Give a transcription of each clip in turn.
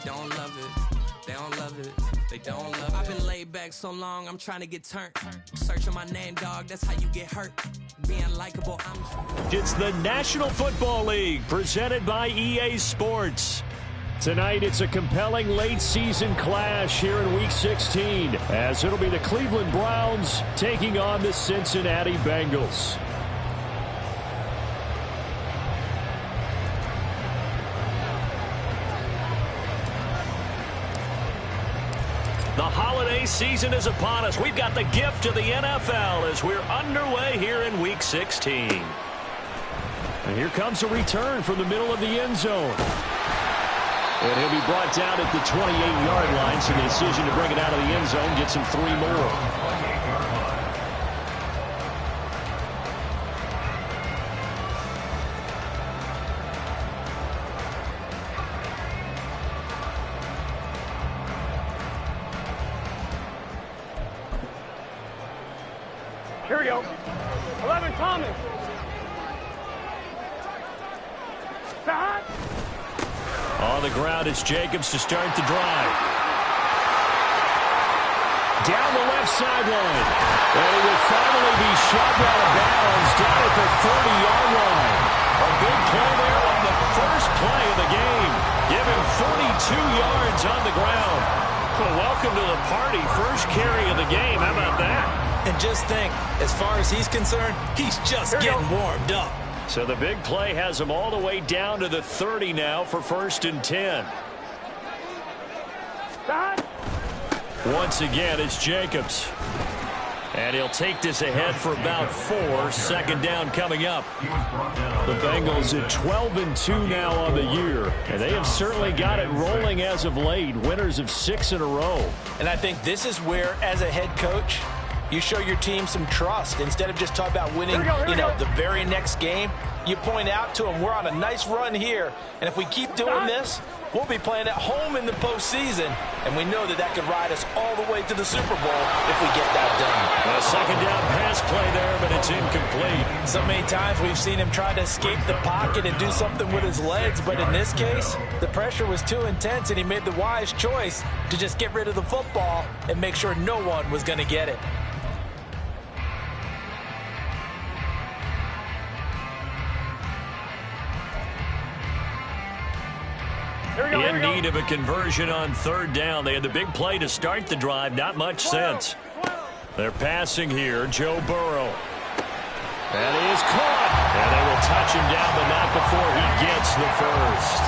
don't love it. They don't love it. They don't love it. I've been laid back so long, I'm trying to get turned. Searching my name, dog, that's how you get hurt. Being likable, It's the National Football League, presented by EA Sports. Tonight, it's a compelling late-season clash here in Week 16, as it'll be the Cleveland Browns taking on the Cincinnati Bengals. The holiday season is upon us. We've got the gift of the NFL as we're underway here in Week 16. And here comes a return from the middle of the end zone. And he'll be brought down at the 28-yard line, so the decision to bring it out of the end zone gets him 3 more. Here we go. 11, Thomas. Stop. On the ground, it's Jacobs to start the drive. Down the left sideline. And he will finally be shoved out of bounds down at the 30-yard line. A big play there on the first play of the game. Give him 42 yards on the ground. Well, welcome to the party. First carry of the game. How about that? And just think, as far as he's concerned, he's just getting warmed up. So the big play has him all the way down to the 30 now for 1st and 10. Once again, it's Jacobs. And he'll take this ahead for about 4. 2nd down coming up. The Bengals at 12-2 now on the year. And they have certainly got it rolling as of late. Winners of 6 in a row. And I think this is where, as a head coach, you show your team some trust. Instead of just talking about winning, the very next game, you point out to them, we're on a nice run here, and if we keep doing this, we'll be playing at home in the postseason, and we know that that could ride us all the way to the Super Bowl if we get that done. A 2nd down pass play there, but it's incomplete. So many times we've seen him try to escape the pocket and do something with his legs, but in this case, the pressure was too intense, and he made the wise choice to just get rid of the football and make sure no one was going to get it. In need of a conversion on 3rd down. They had the big play to start the drive. Not much sense. They're passing here. Joe Burrow. And he is caught. And they will touch him down, but not before he gets the first.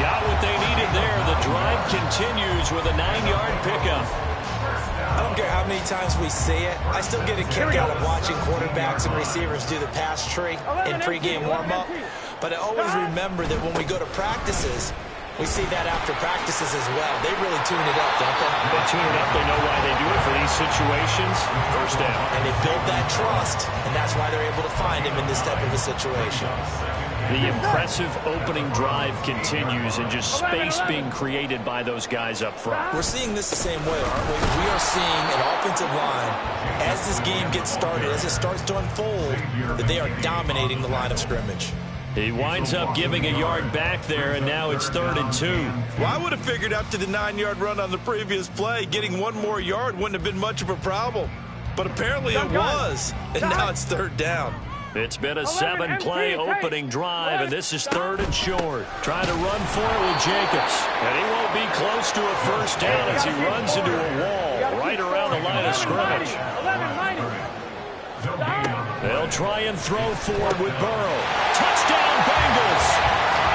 Got what they needed there. The drive continues with a 9-yard pickup. I don't care how many times we see it. I still get a kick out of watching quarterbacks and receivers do the pass tree in pregame warm-up. But I always remember that when we go to practices, we see that after practices as well. They really tune it up, don't they? They tune it up. They know why they do it for these situations. 1st down. And they build that trust, and that's why they're able to find him in this type of a situation. The impressive opening drive continues, and just space being created by those guys up front. We're seeing this the same way, aren't we? We are seeing an offensive line, as this game gets started, as it starts to unfold, that they are dominating the line of scrimmage. He winds up giving a yard back there, and now it's 3rd and 2. Well, I would have figured after the 9-yard run on the previous play, getting 1 more yard wouldn't have been much of a problem. But apparently it was, and now it's 3rd down. It's been a 7-play opening drive, and this is 3rd and short. Trying to run for it with Jacobs. And he won't be close to a 1st down as he runs into a wall right around the line of scrimmage. They'll try and throw forward with Burrow. Touchdown, Bengals!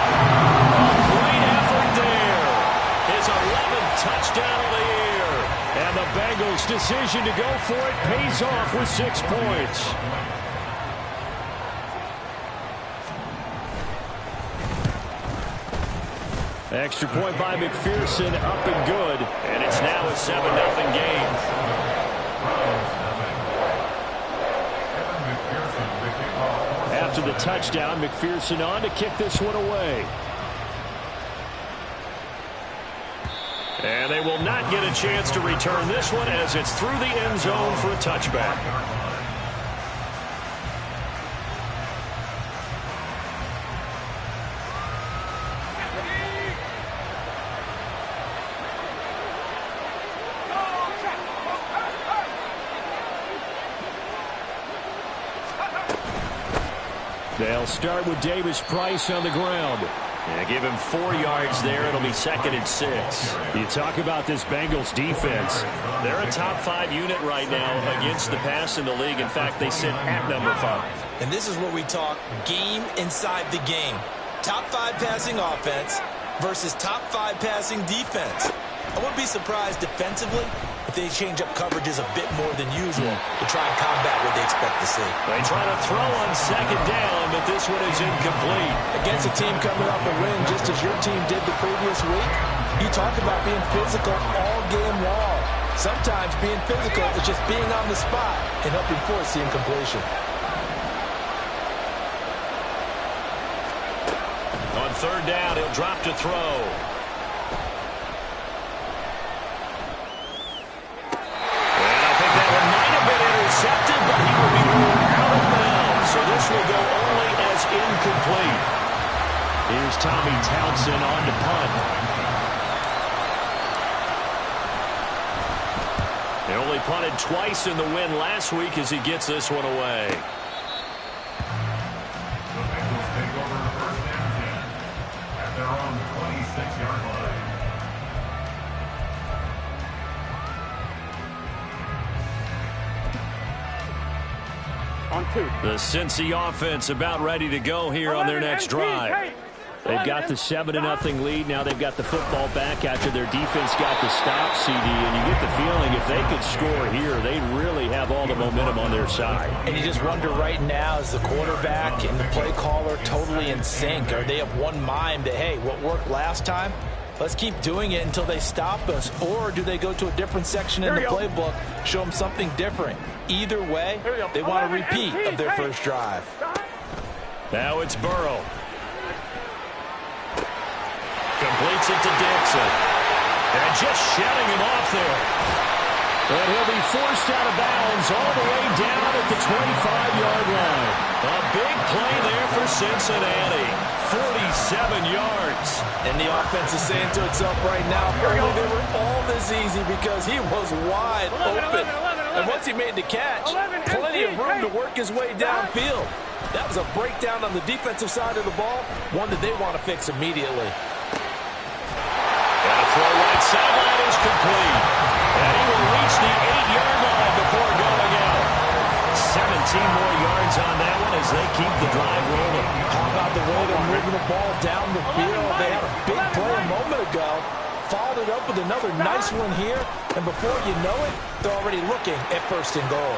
A great effort there. His 11th touchdown of the year. And the Bengals' decision to go for it pays off with 6 points. Extra point by McPherson, up and good. And it's now a 7-0 game. After the touchdown, McPherson on to kick this one away. And they will not get a chance to return this one as it's through the end zone for a touchback. They'll start with Davis Price on the ground. Yeah, give him 4 yards there. It'll be 2nd and 6. You talk about this Bengals defense. They're a top 5 unit right now against the pass in the league. In fact, they sit at number 5. And this is where we talk game inside the game. Top 5 passing offense versus top 5 passing defense. I wouldn't be surprised defensively if they change up coverages a bit more than usual to try and combat what they expect to see. They try to throw on 2nd down, but this one is incomplete. Against a team coming off a win just as your team did the previous week, you talk about being physical all game long. Sometimes being physical is just being on the spot and helping force the incompletion. On 3rd down, he'll drop to throw. Intercepted, but he will be ruled out of bounds. So this will go only as incomplete. Here's Tommy Townsend on to punt. They only punted twice in the win last week as he gets this one away. The Bengals take over the 1st and 10 at their own 26-yard line. The Cincy offense about ready to go here on their next drive. They've got the 7-0 lead. Now they've got the football back after their defense got the stop, CD. And you get the feeling if they could score here, they'd really have all the momentum on their side. And you just wonder right now, is the quarterback and the play caller totally in sync? Are they of one mind that, hey, what worked last time, let's keep doing it until they stop us? Or do they go to a different section in the playbook, show them something different? Either way, they want a repeat of their first drive. Now it's Burrow. Completes it to Dixon. And just shutting him off there. And he'll be forced out of bounds all the way down at the 25-yard line. A big play there for Cincinnati. 47 yards. And the offense is saying to itself right now, only they were all this easy because he was wide open. And once he made the catch, plenty of room to work his way downfield. That was a breakdown on the defensive side of the ball, one that they want to fix immediately. And a throw right sideline is complete. And he will reach the 8-yard line before going out. 17 more yards on that one as they keep the drive rolling. How about the way they're moving the ball down the field? They had a big play a moment ago. Followed it up with another nice one here. And before you know it, they're already looking at 1st and goal.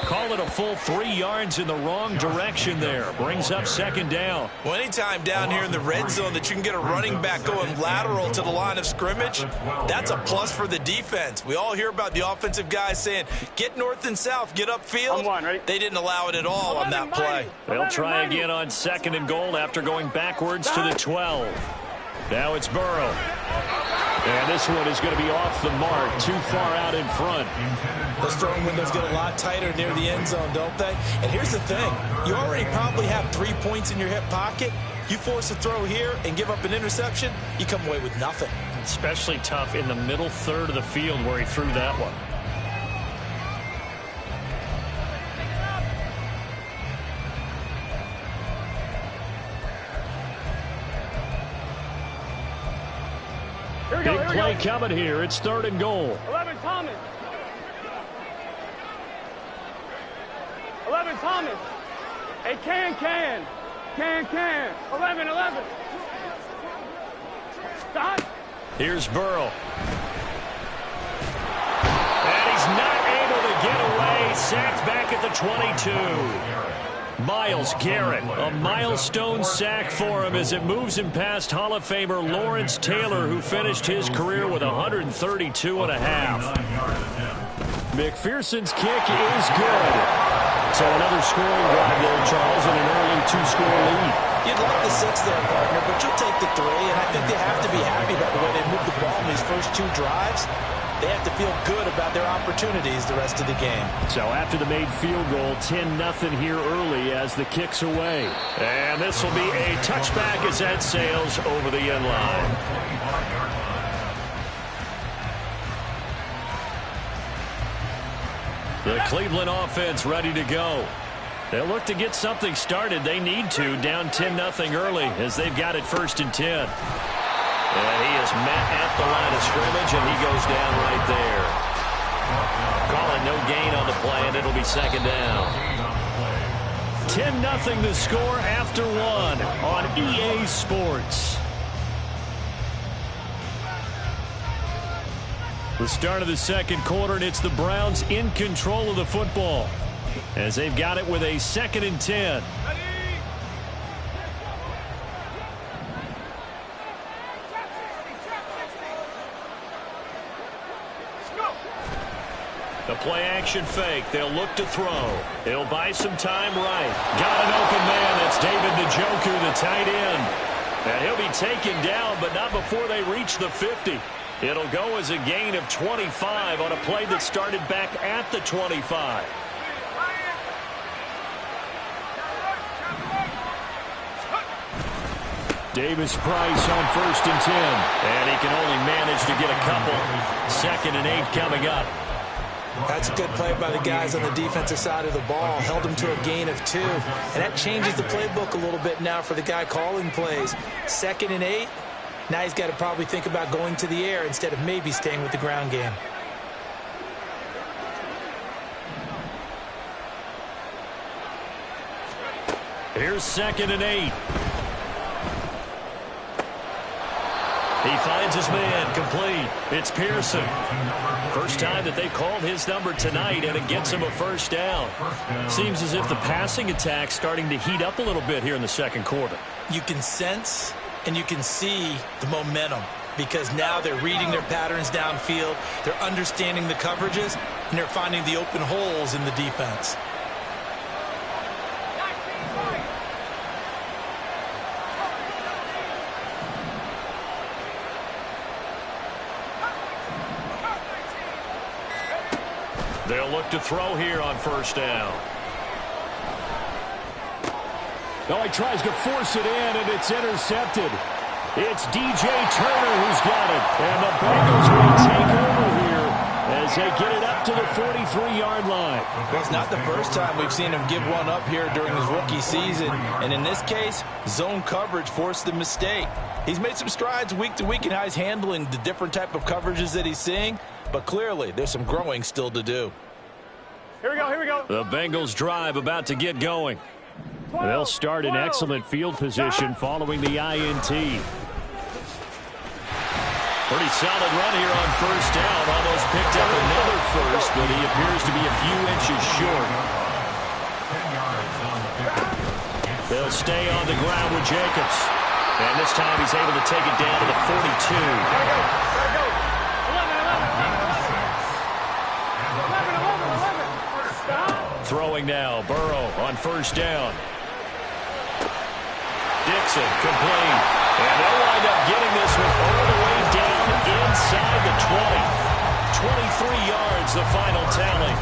Call it a full 3 yards in the wrong direction there. Brings up 2nd down. Well, anytime down here in the red zone that you can get a running back going lateral to the line of scrimmage, that's a plus for the defense. We all hear about the offensive guys saying, get north and south, get upfield. They didn't allow it at all on that play. They'll try again on 2nd and goal after going backwards to the 12. Now it's Burrow. And this one is going to be off the mark, too far out in front. Those throwing windows get a lot tighter near the end zone, don't they? And here's the thing. You already probably have 3 points in your hip pocket. You force a throw here and give up an interception, you come away with nothing. Especially tough in the middle third of the field where he threw that one. Big play coming here. It's 3rd and goal. 11 Thomas. 11 Thomas. Hey, can. 11. Stop. Here's Burrow. And he's not able to get away. Sacked back at the 22. Myles Garrett, a milestone sack for him as it moves him past Hall of Famer Lawrence Taylor, who finished his career with 132 and a half. McPherson's kick is good. So another scoring drive there, Charles, and an early 2-score lead. You'd like the 6 there, partner, but you'll take the 3, and I think they have to be happy about the way they moved the ball in these first 2 drives. They have to feel good about their opportunities the rest of the game. So after the made field goal, 10-0 here early as the kick's away. And this will be a touchback as that sails over the end line. The Cleveland offense ready to go. They'll look to get something started. They need to, down 10-0 early as they've got it 1st and 10. And he is met at the line of scrimmage, and he goes down right there. Calling no gain on the play, and it'll be 2nd down. 10-0 the score after 1 on EA Sports. The start of the 2nd quarter, and it's the Browns in control of the football as they've got it with a 2nd and 10. The play-action fake. They'll look to throw. He'll buy some time right. Got an open man. That's David Njoku, the tight end. And he'll be taken down, but not before they reach the 50. It'll go as a gain of 25 on a play that started back at the 25. Davis-Price on 1st and 10. And he can only manage to get a couple. 2nd and 8 coming up. That's a good play by the guys on the defensive side of the ball. Held him to a gain of 2. And that changes the playbook a little bit now for the guy calling plays. 2nd and 8. Now he's got to probably think about going to the air instead of maybe staying with the ground game. Here's 2nd and 8. He finds his man complete. It's Pearson. First time that they've called his number tonight, and it gets him a 1st down. Seems as if the passing attack's starting to heat up a little bit here in the 2nd quarter. You can sense and you can see the momentum because now they're reading their patterns downfield, they're understanding the coverages, and they're finding the open holes in the defense. They'll look to throw here on 1st down. No, he tries to force it in, and it's intercepted. It's DJ Turner who's got it. And the Bengals will take over here as they get it up to the 43-yard line. Well, it's not the first time we've seen him give one up here during his rookie season. And in this case, zone coverage forced the mistake. He's made some strides week to week in how he's handling the different type of coverages that he's seeing. But clearly, there's some growing still to do. Here we go, here we go. The Bengals drive about to get going. They'll start in excellent field position following the INT. Pretty solid run here on 1st down. Almost picked up another first, but he appears to be a few inches short. They'll stay on the ground with Jacobs. And this time he's able to take it down to the 42. There we go. 11. Throwing now, Burrow on 1st down. Dixon complete. And they'll wind up getting this one all the way down inside the 20. 23 yards, the final tally.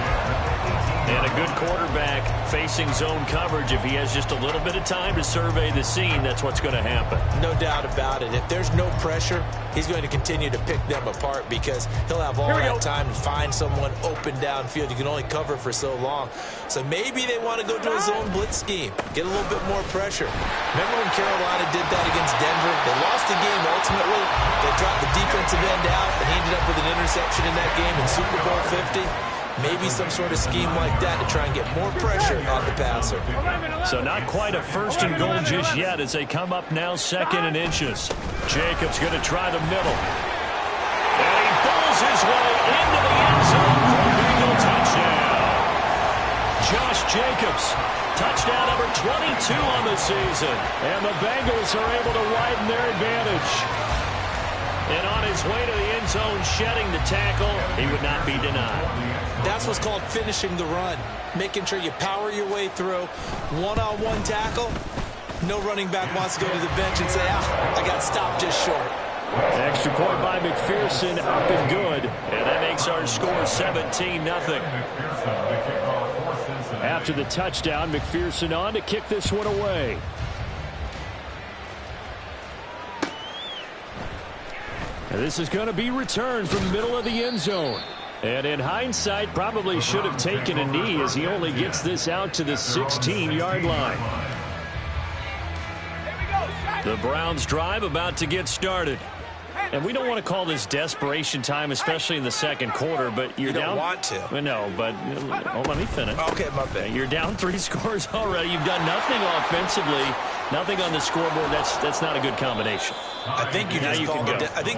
And a good quarterback facing zone coverage. If he has just a little bit of time to survey the scene, that's what's going to happen. No doubt about it. If there's no pressure, he's going to continue to pick them apart because he'll have all that time to find someone open downfield. You can only cover for so long. So maybe they want to go to a zone blitz scheme, get a little bit more pressure. Remember when Carolina did that against Denver? They lost the game ultimately. They dropped the defensive end out, and he ended up with an interception in that game in Super Bowl 50. Maybe some sort of scheme like that to try and get more pressure on the passer. So not quite a 1st and goal just yet as they come up now 2nd and inches. Jacobs going to try the middle. And he pulls his way into the end zone for a Bengal touchdown. Josh Jacobs, touchdown number 22 on the season. And the Bengals are able to widen their advantage. And on his way to the end zone, shedding the tackle, he would not be denied. That's what's called finishing the run, making sure you power your way through. One-on-one tackle, no running back wants to go to the bench and say, I got stopped just short. Extra point by McPherson, up and good. And that makes our score 17-0. After the touchdown, McPherson on to kick this one away. And this is going to be returned from the middle of the end zone. And in hindsight, probably should have taken a knee as he only gets this out to the 16-yard line. The Browns drive about to get started. And we don't want to call this desperation time, especially in the second quarter, but you're down. You don't want to. No, but let me finish. Okay, my bad. You're down 3 scores already. You've done nothing offensively, nothing on the scoreboard. That's not a good combination. I think you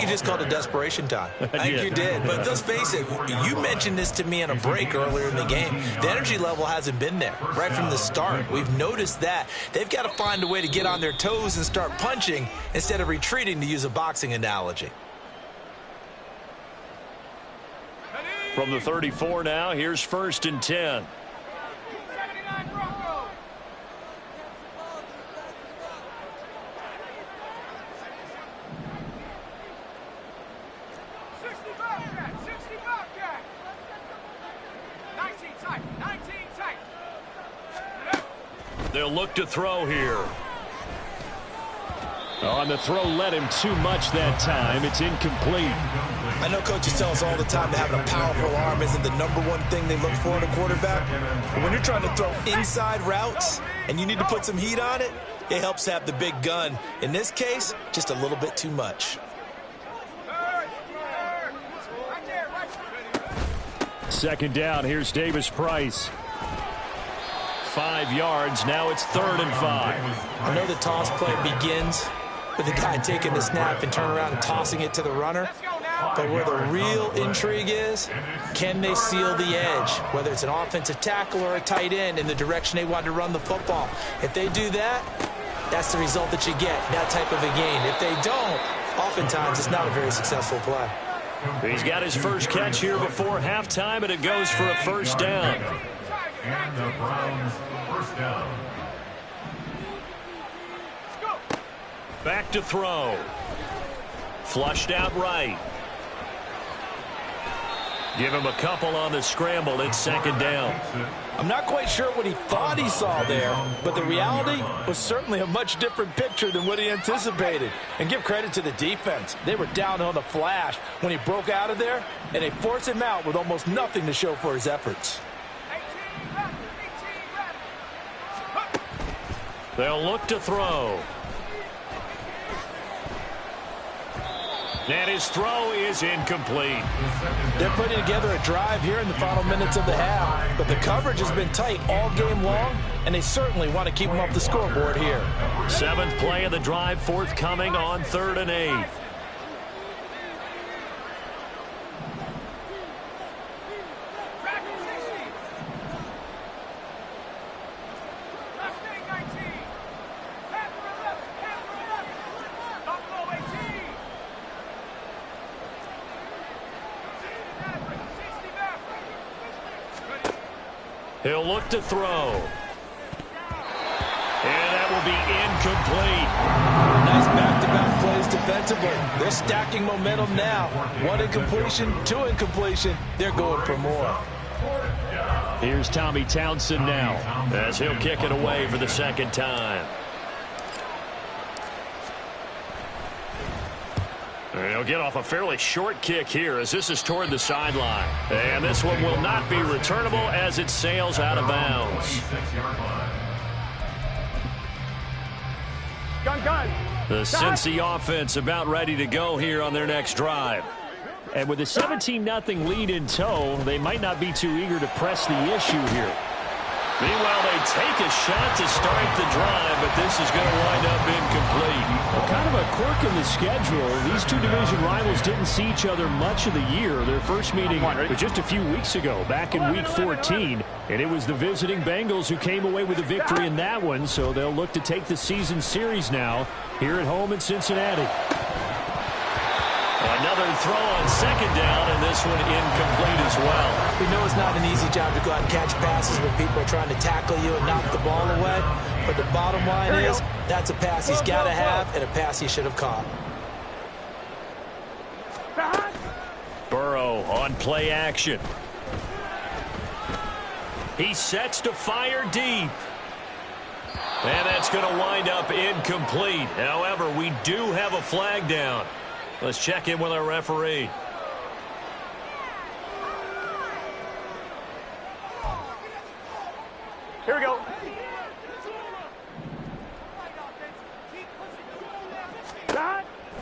just called it desperation time. I think you did. But let's face it, you mentioned this to me on a break earlier in the game. The energy level hasn't been there right from the start. We've noticed that. They've got to find a way to get on their toes and start punching instead of retreating, to use a boxing analogy. From the 34 now, here's 1st and 10. They'll look to throw here. Oh, and the throw led him too much that time. It's incomplete. I know coaches tell us all the time that having a powerful arm isn't the #1 thing they look for in a quarterback. But when you're trying to throw inside routes and you need to put some heat on it, it helps have the big gun. In this case, just a little bit too much. Second down, here's Davis Price. 5 yards, now it's 3rd and 5. I know the toss play begins with the guy taking the snap and turn around and tossing it to the runner. But where the real intrigue is, can they seal the edge, whether it's an offensive tackle or a tight end, in the direction they want to run the football? If they do that, that's the result that you get, that type of a gain. If they don't, oftentimes it's not a very successful play. He's got his first catch here before halftime, and it goes for a 1st down. And the Browns, 1st down. Back to throw. Flushed out right. Give him a couple on the scramble. It's 2nd down. I'm not quite sure what he thought he saw there, but the reality was certainly a much different picture than what he anticipated. And give credit to the defense. They were down on the flash when he broke out of there, and they forced him out with almost nothing to show for his efforts. They'll look to throw. And his throw is incomplete. They're putting together a drive here in the final minutes of the half, but the coverage has been tight all game long, and they certainly want to keep them off the scoreboard here. 7th play of the drive forthcoming on 3rd and 8. He'll look to throw. And that will be incomplete. Nice back-to-back plays defensively. They're stacking momentum now. 1 incompletion, 2 incompletion. They're going for more. Here's Tommy Townsend now, as he'll kick it away for the 2nd time. He'll get off a fairly short kick here as this is toward the sideline. And this one will not be returnable as it sails out of bounds. The Cincy offense about ready to go here on their next drive. And with a 17-0 lead in tow, they might not be too eager to press the issue here. Meanwhile, they take a shot to start the drive, but this is going to wind up incomplete. Well, kind of a quirk in the schedule. These two division rivals didn't see each other much of the year. Their first meeting was just a few weeks ago, back in Week 14. And it was the visiting Bengals who came away with a victory in that one, so they'll look to take the season series now here at home in Cincinnati. Another throw on 2nd down, and this one incomplete as well. We know it's not an easy job to go out and catch passes when people are trying to tackle you and knock the ball away. But the bottom line is that's a pass he's got to have and a pass he should have caught. Burrow on play action. He sets to fire deep. And that's going to wind up incomplete. However, we do have a flag down. Let's check in with our referee. Here we go.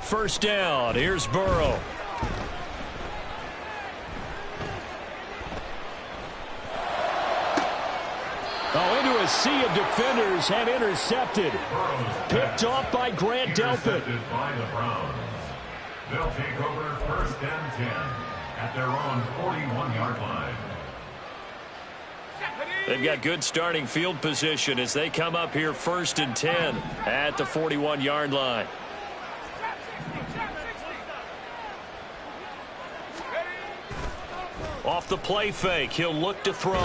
First down. Here's Burrow. Oh, into a sea of defenders and intercepted. Picked off by Grant Delpit. By the Browns. They'll take over first and 10 at their own 41-yard line. They've got good starting field position as they come up here first and 10 at the 41-yard line. Off the play fake, he'll look to throw.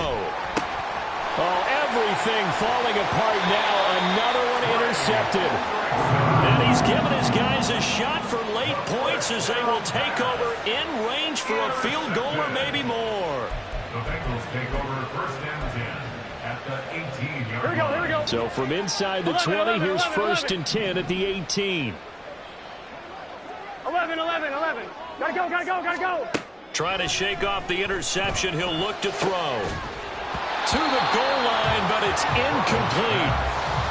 Oh, everything falling apart now. Another one intercepted. And he's given his guys a shot for late points as they will take over in range for a field goal or maybe more. The Bengals take over first and 10 at the 18-yard line. Here we go. So from inside the 20, here's first and 10 at the 18. 11. Gotta go. Trying to shake off the interception. He'll look to throw. To the goal line, but it's incomplete.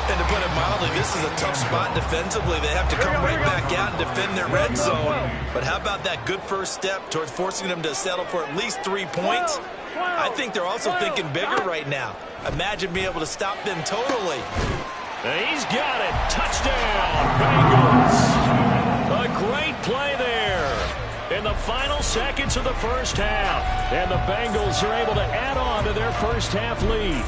And to put it mildly, this is a tough spot defensively. They have to come right back out and defend their red zone. But how about that good first step towards forcing them to settle for at least 3 points? I think they're also thinking bigger right now. Imagine being able to stop them totally. And he's got it. Touchdown, Bengals. A great play there in the final seconds of the first half. And the Bengals are able to add on to their first half lead.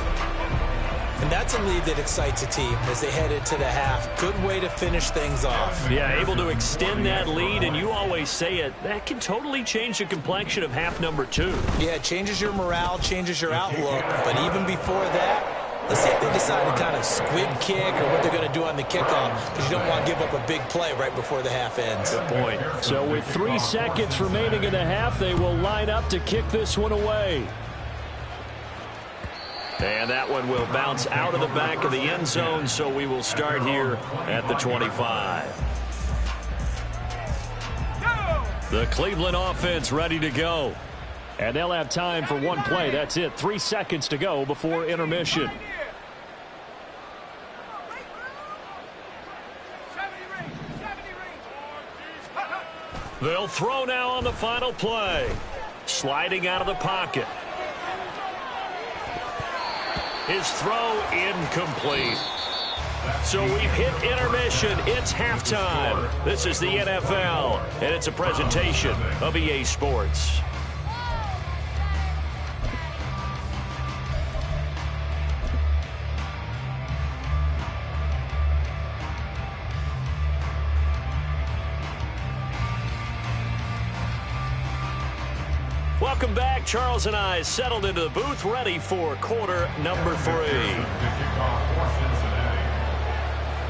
And that's a lead that excites a team as they head into the half. Good way to finish things off. Yeah, able to extend that lead, and you always say it, that can totally change the complexion of half number 2. Yeah, it changes your morale, changes your outlook. But even before that, let's see if they decide to kind of squib kick or what they're going to do on the kickoff, because you don't want to give up a big play right before the half ends. Good point. So with 3 seconds remaining in the half, they will line up to kick this one away. And that one will bounce out of the back of the end zone, so we will start here at the 25. The Cleveland offense ready to go. And they'll have time for one play. That's it. 3 seconds to go before intermission. They'll throw now on the final play. Sliding out of the pocket. His throw incomplete. So we've hit intermission. It's halftime. This is the NFL, and it's a presentation of EA Sports. Welcome back. Charles and I settled into the booth, ready for quarter number 3.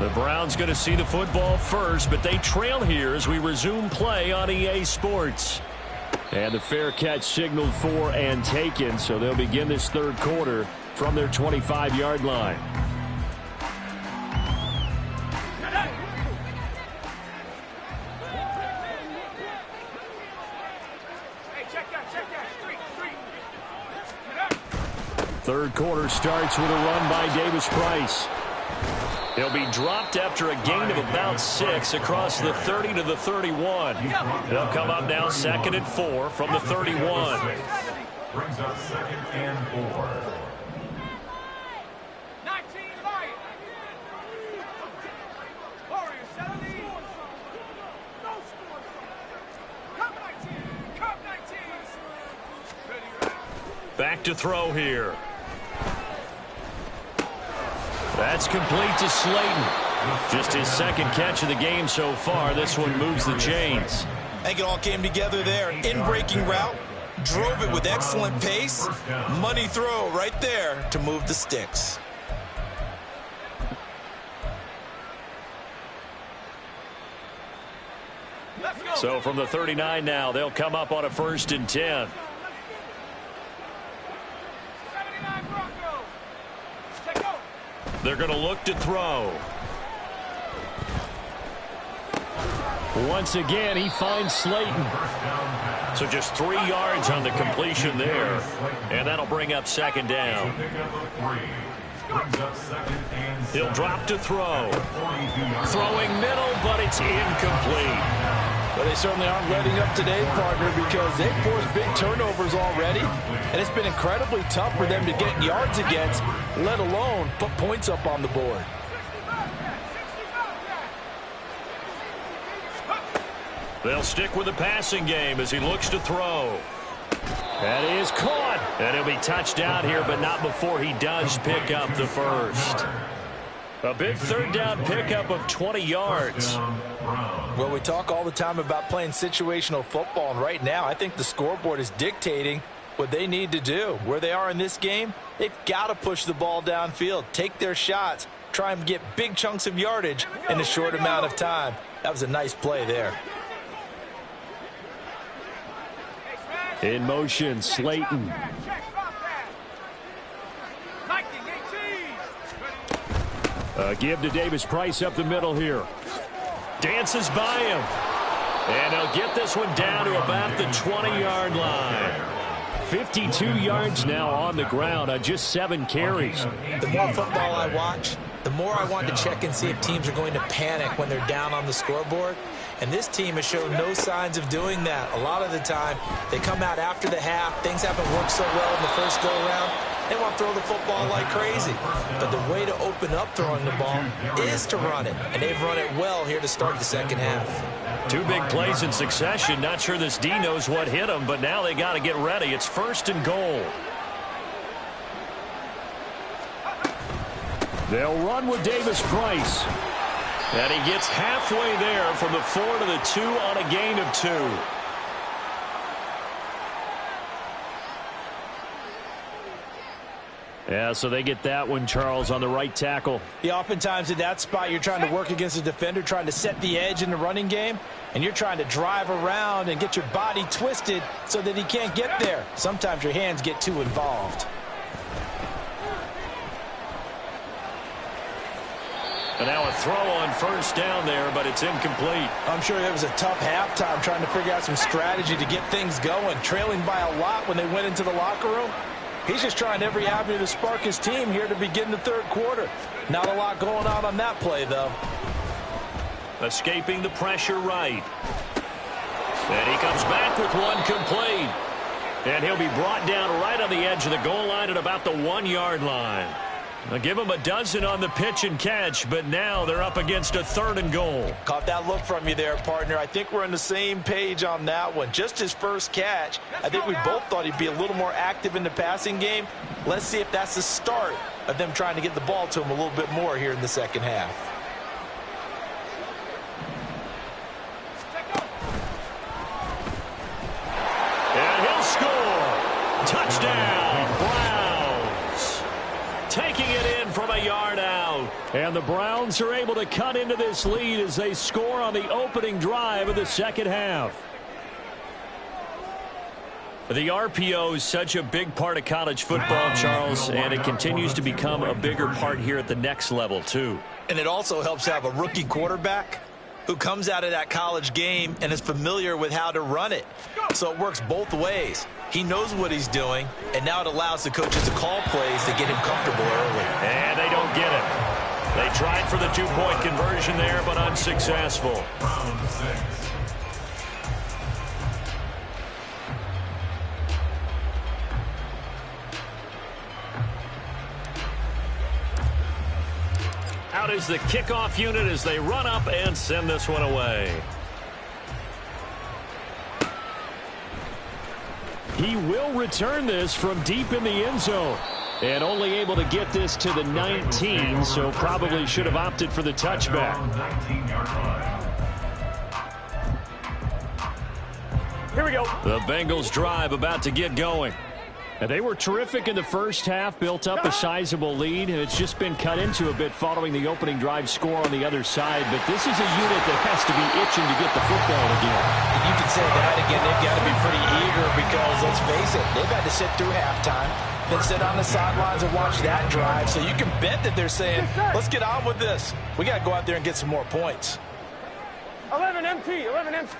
The Browns going to see the football first, but they trail here as we resume play on EA Sports. And the fair catch signaled for and taken, so they'll begin this third quarter from their 25-yard line. Third quarter starts with a run by Davis Price. He'll be dropped after a gain of about 6 across the 30 to the 31. They'll come up now 2nd and 4 from the 31. Brings up 2nd and 4. Back to throw here. That's complete to Slayton. Just his second catch of the game so far. This one moves the chains. I think it all came together there. In-breaking route, drove it with excellent pace. Money throw right there to move the sticks. So from the 39 now, they'll come up on a 1st and 10. They're going to look to throw. Once again, he finds Slayton. So just 3 yards on the completion there. And that'll bring up 2nd down. Brings up 2nd and 7. He'll drop to throw. Throwing middle, but it's incomplete. Well, they certainly aren't letting up today, partner, because they've forced big turnovers already, and it's been incredibly tough for them to get yards against, let alone put points up on the board. They'll stick with the passing game as he looks to throw. That is caught. And he'll be touched down here, but not before he does pick up the first. A big 3rd down pickup of 20 yards. Well, we talk all the time about playing situational football, and right now I think the scoreboard is dictating what they need to do. Where they are in this game, they've got to push the ball downfield, take their shots, try and get big chunks of yardage in a short amount of time. That was a nice play there. In motion, Slayton. Give to Davis Price up the middle here. Dances by him. And he'll get this one down to about the 20-yard line. 52 yards now on the ground on just 7 carries. The more football I watch, the more I want to check and see if teams are going to panic when they're down on the scoreboard. And this team has shown no signs of doing that. A lot of the time, they come out after the half. Things haven't worked so well in the first go-around. They want to throw the football like crazy. But the way to open up throwing the ball is to run it. And they've run it well here to start the second half. 2 big plays in succession. Not sure this D knows what hit him, but now they got to get ready. It's 1st and goal. They'll run with Davis Price. And he gets halfway there from the 4 to the 2 on a gain of 2. Yeah, so they get that one, Charles, on the right tackle. Yeah, oftentimes in that spot, you're trying to work against a defender, trying to set the edge in the running game, and you're trying to drive around and get your body twisted so that he can't get there. Sometimes your hands get too involved. And now a throw on 1st down there, but it's incomplete. I'm sure it was a tough halftime trying to figure out some strategy to get things going, trailing by a lot when they went into the locker room. He's just trying every avenue to spark his team here to begin the 3rd quarter. Not a lot going on that play, though. Escaping the pressure right. And he comes back with one complete. And he'll be brought down right on the edge of the goal line at about the 1-yard line. They'll give him a dozen on the pitch and catch, but now they're up against a 3rd and goal. Caught that look from you there, partner. I think we're on the same page on that one. Just his first catch. I think we both thought he'd be a little more active in the passing game. Let's see if that's the start of them trying to get the ball to him a little bit more here in the second half. And he'll score. Touchdown, Browns. Taking it in from a yard out. And the Browns are able to cut into this lead as they score on the opening drive of the second half. The RPO is such a big part of college football, Charles, and it continues to become a bigger part here at the next level, too. And it also helps to have a rookie quarterback who comes out of that college game and is familiar with how to run it. So it works both ways. He knows what he's doing, and now it allows the coaches to call plays to get him comfortable early. And they don't get it. They tried for the 2-point conversion there, but unsuccessful. Round 6. Out is the kickoff unit as they run up and send this one away. He will return this from deep in the end zone. And only able to get this to the 19, so probably should have opted for the touchback. 19-yard line. Here we go. The Bengals drive about to get going. And they were terrific in the first half, built up a sizable lead, and it's just been cut into a bit following the opening drive score on the other side. But this is a unit that has to be itching to get the football again. You can say that again. They've got to be pretty eager because, let's face it, they've had to sit through halftime, then sit on the sidelines and watch that drive. So you can bet that they're saying, let's get on with this. We got to go out there and get some more points. 11 MT, 11 MT.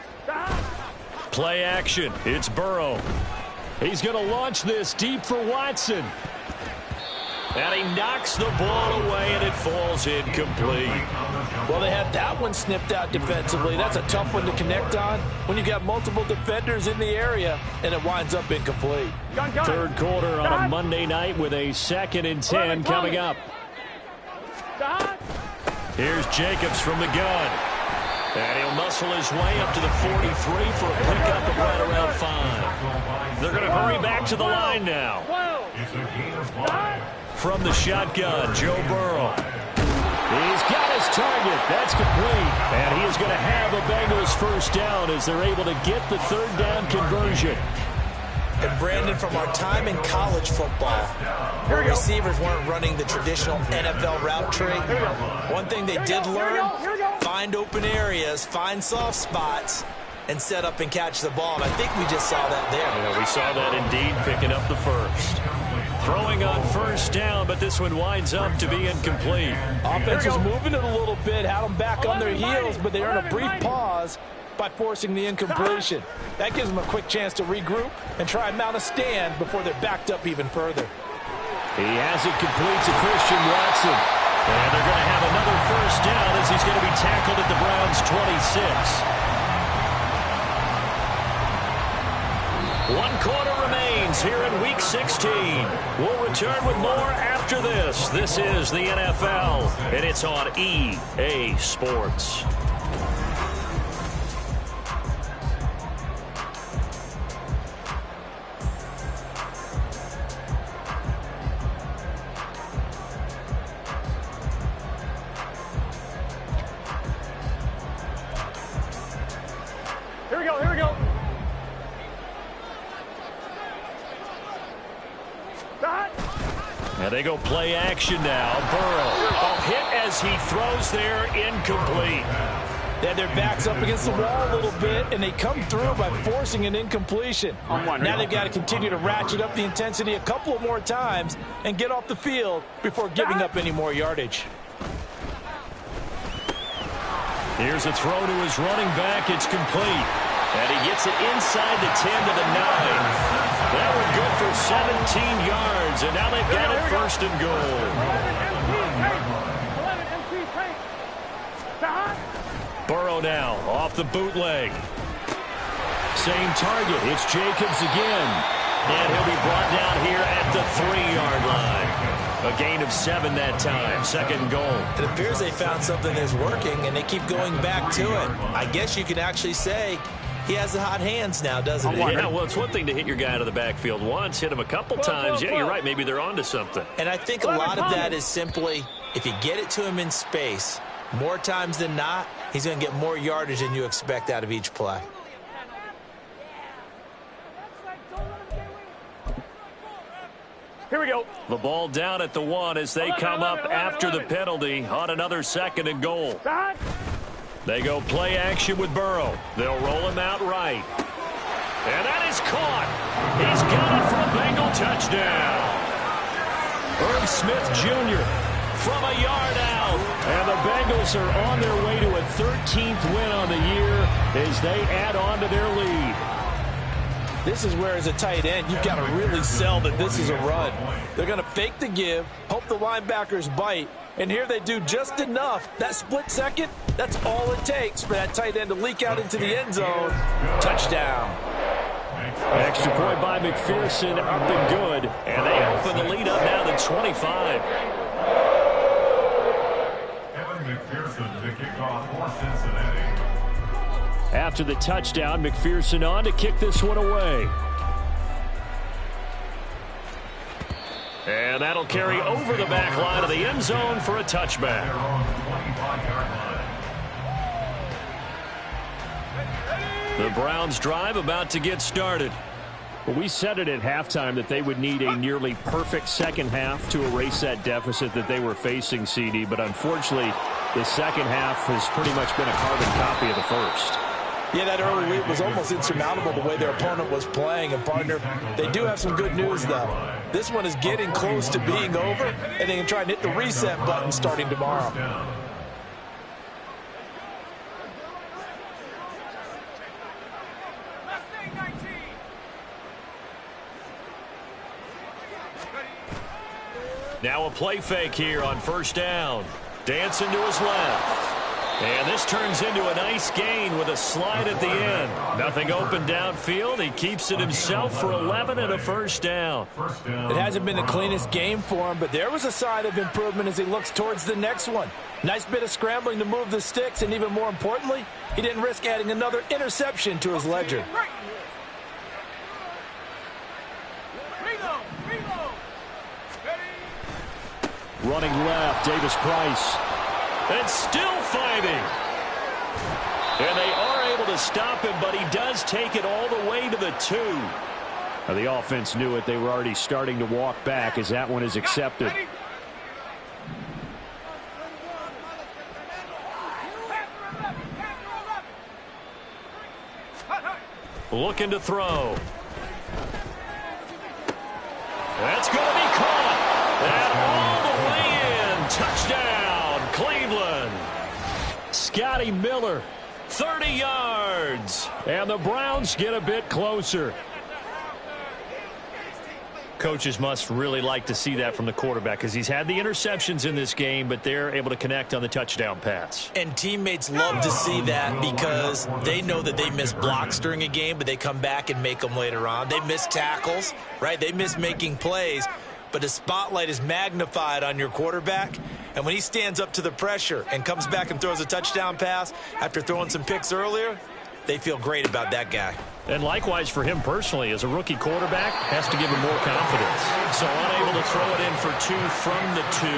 Play action. It's Burrow. He's going to launch this deep for Watson. And he knocks the ball away, and it falls incomplete. Well, they had that one snipped out defensively. That's a tough one to connect on when you got multiple defenders in the area, and it winds up incomplete. Third quarter on a Monday night with a 2nd and 10 coming up. Here's Jacobs from the gun. And he'll muscle his way up to the 43 for a pickup of right around 5. They're going to hurry back to the line now. From the shotgun, Joe Burrow. He's got his target. That's complete. And he is going to have a Bengals first down as they're able to get the 3rd down conversion. And Brandon, from our time in college football, where receivers weren't running the traditional NFL route tree, one thing they did learn, find open areas, find soft spots, and set up and catch the ball. And I think we just saw that there. Yeah, we saw that indeed, picking up the first. Throwing on first down, but this one winds up to be incomplete. Offense was moving it a little bit, had them back on their heels, but they earned a brief pause by forcing the incompletion. That gives them a quick chance to regroup and try and mount a stand before they're backed up even further. He has it complete to Christian Watson. And they're going to have another first down as he's going to be tackled at the Browns' 26. 1 quarter remains here in Week 16. We'll return with more after this. This is the NFL, and it's on EA Sports. Here we go. And they go play action now. Burrow, a hit as he throws there, incomplete. They had their backs up against the wall a little bit, and they come through by forcing an incompletion. Now they've got to continue to ratchet up the intensity a couple of more times and get off the field before giving up any more yardage. Here's a throw to his running back. It's complete. And he gets it inside the 10 to the 9. That was good for 17 yards, and now they've got it 1st and goal. 11 Burrow now off the bootleg. Same target. It's Jacobs again. And he'll be brought down here at the 3-yard line. A gain of 7 that time. 2nd goal. It appears they found something that's working, and they keep going back to it. I guess you can actually say he has the hot hands now, doesn't he? Yeah, well, it's one thing to hit your guy out of the backfield once, hit him a couple times. Yeah, you're right. Maybe they're onto something. And I think a lot of that is simply, if you get it to him in space, more times than not, he's going to get more yardage than you expect out of each play. Here we go. The ball down at the 1 as they come up after the penalty on another 2nd and goal. They go play action with Burrow. They'll roll him out right. And that is caught. He's got it for a Bengal touchdown. Herb Smith Jr. from a yard out. And the Bengals are on their way to a 13th win on the year as they add on to their lead. This is where, as a tight end, you've got to really sell that this is a run. They're going to fake the give, hope the linebackers bite, and here they do just enough. That split second, that's all it takes for that tight end to leak out into the end zone. Touchdown. Extra point by McPherson, up and good. And they open the lead up now to 25. Evan McPherson, the kickoff for Cincinnati. After the touchdown, McPherson on to kick this one away. And that'll carry over the back line of the end zone for a touchback. The Browns drive about to get started. Well, we said it at halftime that they would need a nearly perfect second half to erase that deficit that they were facing, CD. But unfortunately, the second half has pretty much been a carbon copy of the first. Yeah, that early lead was almost insurmountable the way their opponent was playing. And, partner, they do have some good news, though. This one is getting close to being over, and they can try and hit the reset button starting tomorrow. Now a play fake here on first down. Dancing to his left. And this turns into a nice gain with a slide at the end. Nothing open downfield. He keeps it himself for 11 and a first down. It hasn't been the cleanest game for him, but there was a sign of improvement as he looks towards the next one. Nice bit of scrambling to move the sticks, and even more importantly, he didn't risk adding another interception to his ledger. Running left, Davis Price. And still fighting. And they are able to stop him, but he does take it all the way to the 2. Now, the offense knew it. They were already starting to walk back as that one is accepted. Looking to throw. That's going to be caught. And all the way in. Touchdown, Cleveland. Scotty Miller, 30 yards. And the Browns get a bit closer. Coaches must really like to see that from the quarterback because he's had the interceptions in this game, but they're able to connect on the touchdown pass. And teammates love to see that because they know that they miss blocks during a game, but they come back and make them later on. They miss tackles, right? They miss making plays, but the spotlight is magnified on your quarterback. And when he stands up to the pressure and comes back and throws a touchdown pass after throwing some picks earlier, they feel great about that guy. And likewise for him personally, as a rookie quarterback, has to give him more confidence. So unable to throw it in for 2 from the 2.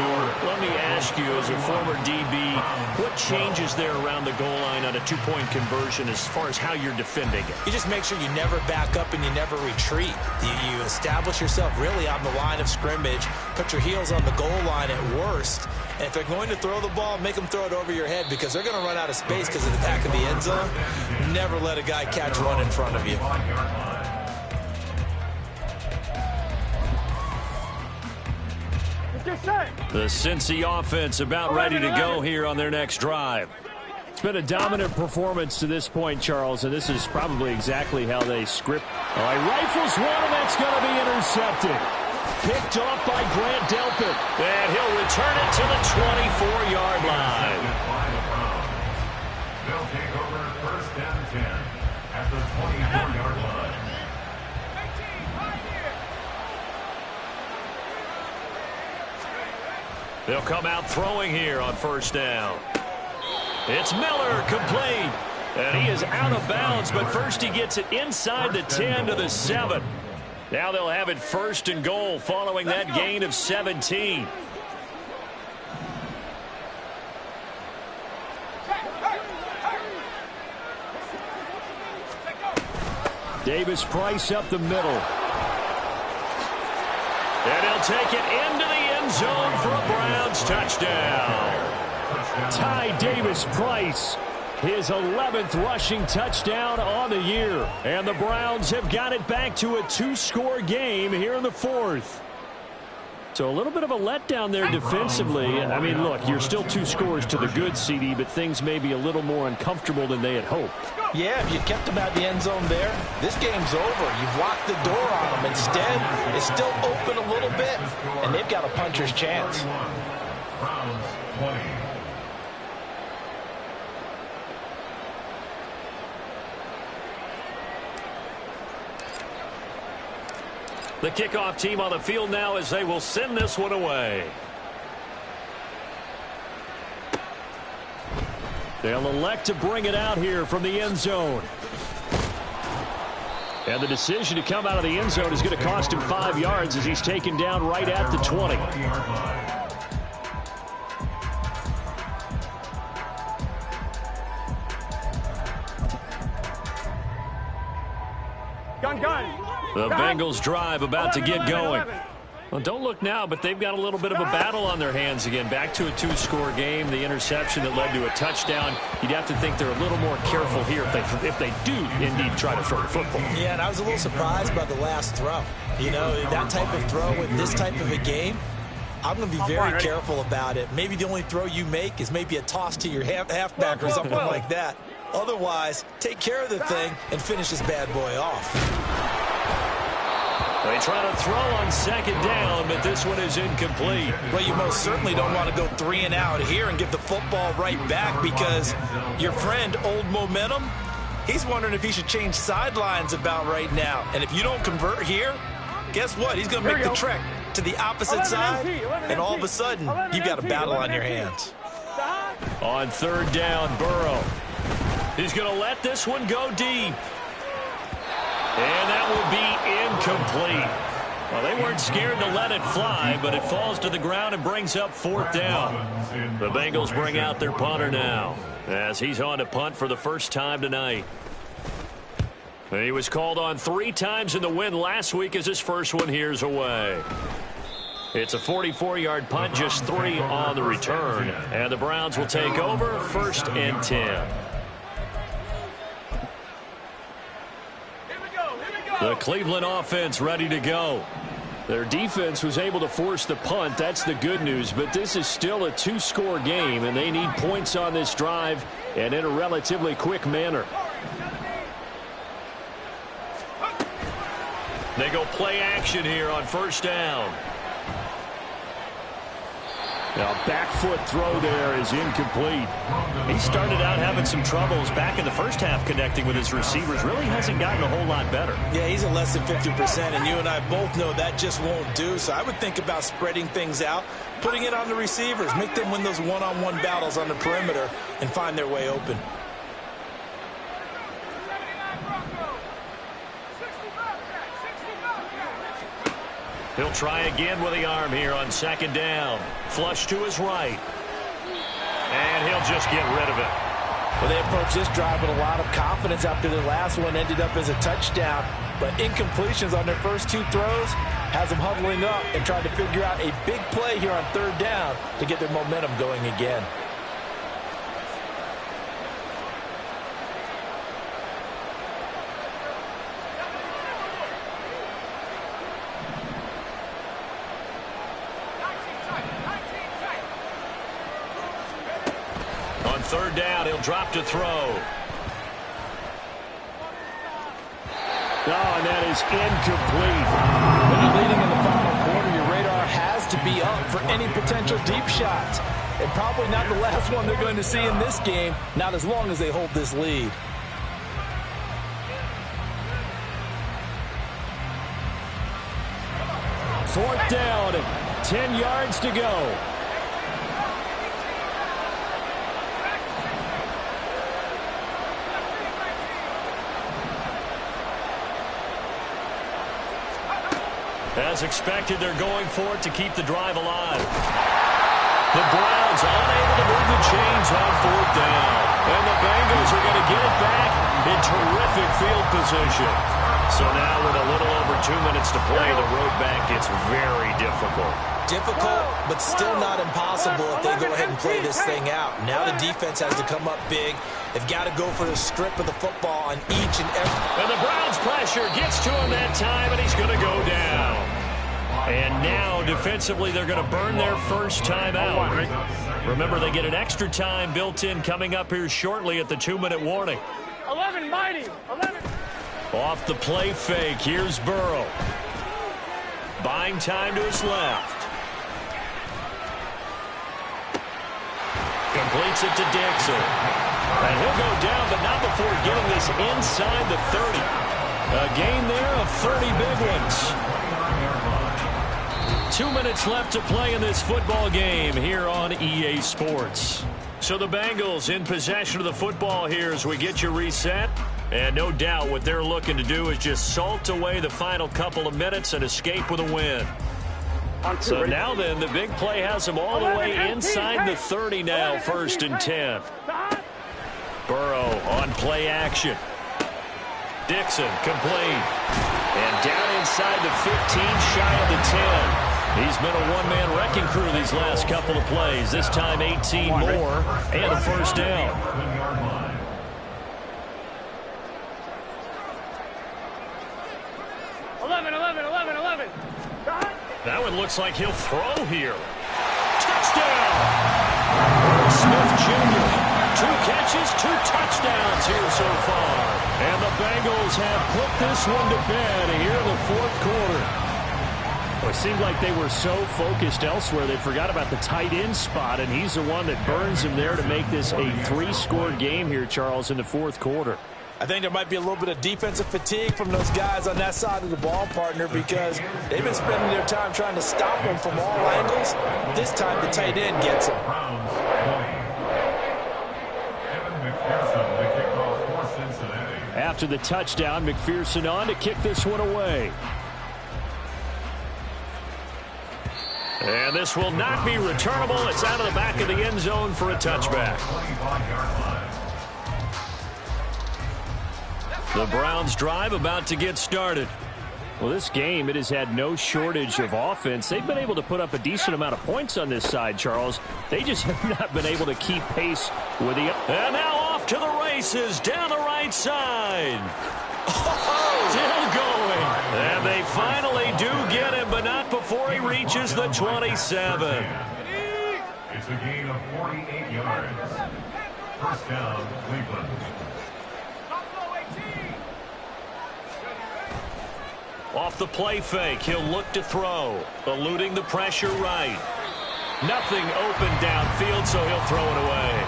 Let me ask you, as a former DB, what changes there around the goal line on a 2-point conversion as far as how you're defending it? You just make sure you never back up and you never retreat. You establish yourself really on the line of scrimmage, put your heels on the goal line at worst. And if they're going to throw the ball, make them throw it over your head because they're going to run out of space because of the back of the end zone. Never let a guy catch one in front of you. The Cincy offense about ready to go here on their next drive. It's been a dominant performance to this point, Charles, and this is probably exactly how they script. All right, rifles one, and that's going to be intercepted. Picked off by Grant Delpit. And he'll return it to the 24-yard line. They'll take over first and 10 at the 24-yard line. They'll come out throwing here on first down. It's Miller, complete. And he is out of bounds, but first he gets it inside the 10 to the 7. Now they'll have it first and goal following that gain of 17. Davis Price up the middle. And he'll take it into the end zone for a Browns touchdown. Ty Davis Price, his 11th rushing touchdown on the year. And the Browns have got it back to a 2-score game here in the 4th. So a little bit of a letdown there defensively. I mean, look, you're still 2 scores to the good, CD, but things may be a little more uncomfortable than they had hoped. Yeah, if you kept them at the end zone there, this game's over. You've locked the door on them. Instead, it's still open a little bit, and they've got a puncher's chance. Browns 20. The kickoff team on the field now as they will send this one away. They'll elect to bring it out here from the end zone. And the decision to come out of the end zone is going to cost him 5 yards as he's taken down right at the 20. The Bengals drive about to get going. Well, don't look now, but they've got a little bit of a battle on their hands again. Back to a 2-score game. The interception that led to a touchdown. You'd have to think they're a little more careful here if they do indeed try to throw the football. Yeah, and I was a little surprised by the last throw. You know, that type of throw in this type of a game, I'm going to be very careful about it. Maybe the only throw you make is maybe a toss to your halfback or something like that. Otherwise, take care of the thing and finish this bad boy off. They try to throw on second down, but this one is incomplete. Well, you most certainly don't want to go 3 and out here and give the football right back, because your friend, Old Momentum, he's wondering if he should change sidelines about right now. And if you don't convert here, guess what? He's going to make the trek to the opposite side, and all of a sudden, you've got a battle on your hands. On third down, Burrow. He's going to let this one go deep. And that will be incomplete. Well, they weren't scared to let it fly, but it falls to the ground and brings up fourth down. The Bengals bring out their punter now, as he's on to punt for the first time tonight. He was called on 3 times in the win last week as his first one here's away. It's a 44-yard punt, just 3 on the return. And the Browns will take over, 1st and 10. The Cleveland offense ready to go. Their defense was able to force the punt. That's the good news. But this is still a 2-score game, and they need points on this drive and in a relatively quick manner. They go play action here on first down. Now, back foot throw there is incomplete. He started out having some troubles back in the first half connecting with his receivers. Really hasn't gotten a whole lot better. Yeah, he's at less than 50%, and you and I both know that just won't do. So I would think about spreading things out, putting it on the receivers, make them win those one-on-one battles on the perimeter, and find their way open. He'll try again with the arm here on second down. Flush to his right. And he'll just get rid of it. Well, they approached this drive with a lot of confidence after the last one ended up as a touchdown. But incompletions on their first 2 throws has them huddling up and trying to figure out a big play here on third down to get their momentum going again. Third down, he'll drop to throw. Oh, and that is incomplete. When you're leading in the final quarter, your radar has to be up for any potential deep shots. And probably not the last one they're going to see in this game, not as long as they hold this lead. Fourth down, 10 yards to go. As expected, they're going for it to keep the drive alive. The Browns unable to move the chains on fourth down. And the Bengals are going to get it back in terrific field position. So now with a little over 2 minutes to play, the road back gets very difficult. Difficult, but still not impossible if they go ahead and play this thing out. Now the defense has to come up big. They've got to go for the strip of the football on each and every. And the Browns pressure gets to him that time, and he's going to go down. And now, defensively, they're going to burn their first time out. Remember, they get an extra time built in coming up here shortly at the 2-minute warning. 11, mighty, 11. Off the play fake, here's Burrow. Buying time to his left. Completes it to Dixon. And he'll go down, but not before getting this inside the 30. A gain there of 30 big ones. 2 minutes left to play in this football game here on EA Sports. So the Bengals in possession of the football here as we get you reset. And no doubt what they're looking to do is just salt away the final couple of minutes and escape with a win. So now then, the big play has them all the way inside the 30 now, 1st and 10. Burrow on play action. Dixon complete. And down inside the 15, shy of the 10. He's been a one-man wrecking crew these last couple of plays. This time 18 more and a first down. 11. That one looks like he'll throw here. Touchdown! Smith Jr. 2 catches, 2 touchdowns here so far. And the Bengals have put this one to bed here in the fourth quarter. Well, it seemed like they were so focused elsewhere they forgot about the tight end spot, and he's the one that burns him there to make this a 3-score game here, Charles, in the fourth quarter. I think there might be a little bit of defensive fatigue from those guys on that side of the ball, partner, because they've been spending their time trying to stop them from all angles. This time the tight end gets him. After the touchdown, McPherson on to kick this one away. And this will not be returnable. It's out of the back of the end zone for a touchback. The Browns drive about to get started. Well, this game, it has had no shortage of offense. They've been able to put up a decent amount of points on this side, Charles. They just have not been able to keep pace with the... And now off to the races down the right side. Still going. And they finally do get him, but not before he reaches the 27. It's a gain of 48 yards. First down, Cleveland. Off the play fake, he'll look to throw. Eluding the pressure right. Nothing open downfield, so he'll throw it away.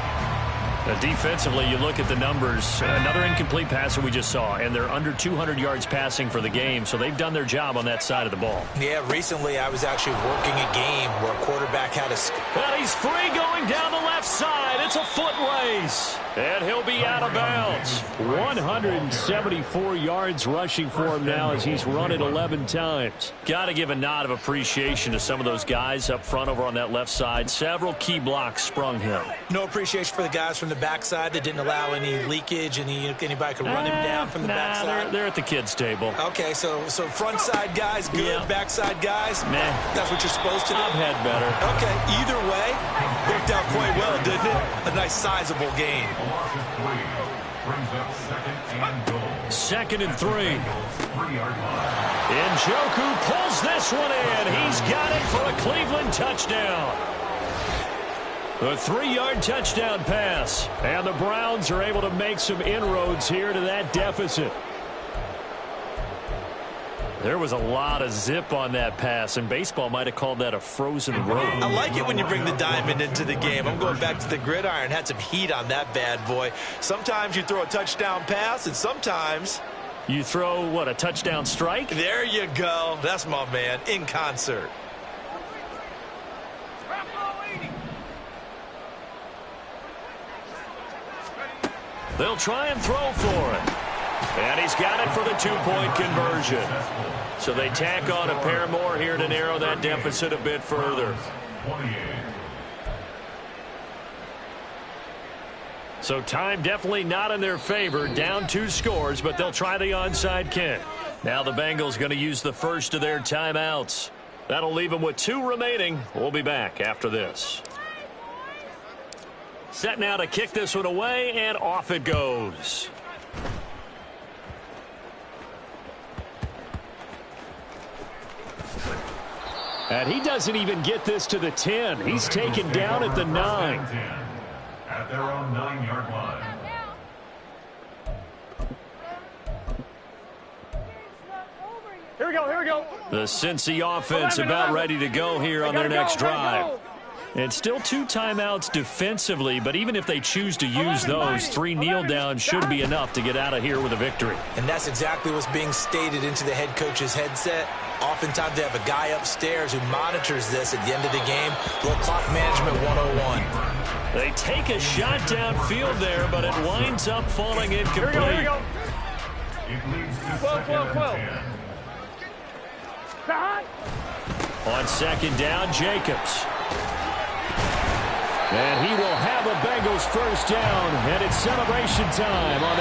Defensively, you look at the numbers. Another incomplete passer we just saw, and they're under 200 yards passing for the game, so they've done their job on that side of the ball. Yeah, recently I was actually working a game where a quarterback had a... And he's free going down the left side. It's a foot race. And he'll be out of bounds. 174 yards rushing for him now as he's run it 11 times. Got to give a nod of appreciation to some of those guys up front over on that left side. Several key blocks sprung him. No appreciation for the guys from the backside that didn't allow any leakage, and anybody could run him down from the backside. They're at the kids' table. Okay, so front side guys good, yeah. Backside guys, meh. That's what you're supposed to do. I've had better. Okay, either way, worked out quite well, didn't it? A nice sizable gain. Second and 3. Njoku pulls this one in. He's got it for a Cleveland touchdown. A 3-yard touchdown pass. And the Browns are able to make some inroads here to that deficit. There was a lot of zip on that pass, and baseball might have called that a frozen road. I like it when you bring the diamond into the game. I'm going back to the gridiron. Had some heat on that bad boy. Sometimes you throw a touchdown pass, and sometimes... You throw, what, a touchdown strike? There you go. That's my man, in concert. They'll try and throw for it. And he's got it for the 2-point conversion. So they tack on a pair more here to narrow that deficit a bit further. So time definitely not in their favor. Down 2 scores, but they'll try the onside kick. Now the Bengals going to use the first of their timeouts. That'll leave them with 2 remaining. We'll be back after this. Set now to kick this one away, and off it goes. And he doesn't even get this to the 10. He's taken down at the 9. At their own 9-yard line. Here we go, here we go. The Cincy offense about ready to go here on their next drive. And still 2 timeouts defensively, but even if they choose to use those, 3 kneel downs should be enough to get out of here with a victory. And that's exactly what's being stated into the head coach's headset. Oftentimes they have a guy upstairs who monitors this at the end of the game. Little clock management 101. They take a shot downfield there, but it winds up falling incomplete. Here we go. It leads to second and 10. On second down, Jacobs. And he will have a Bengals first down, and it's celebration time on the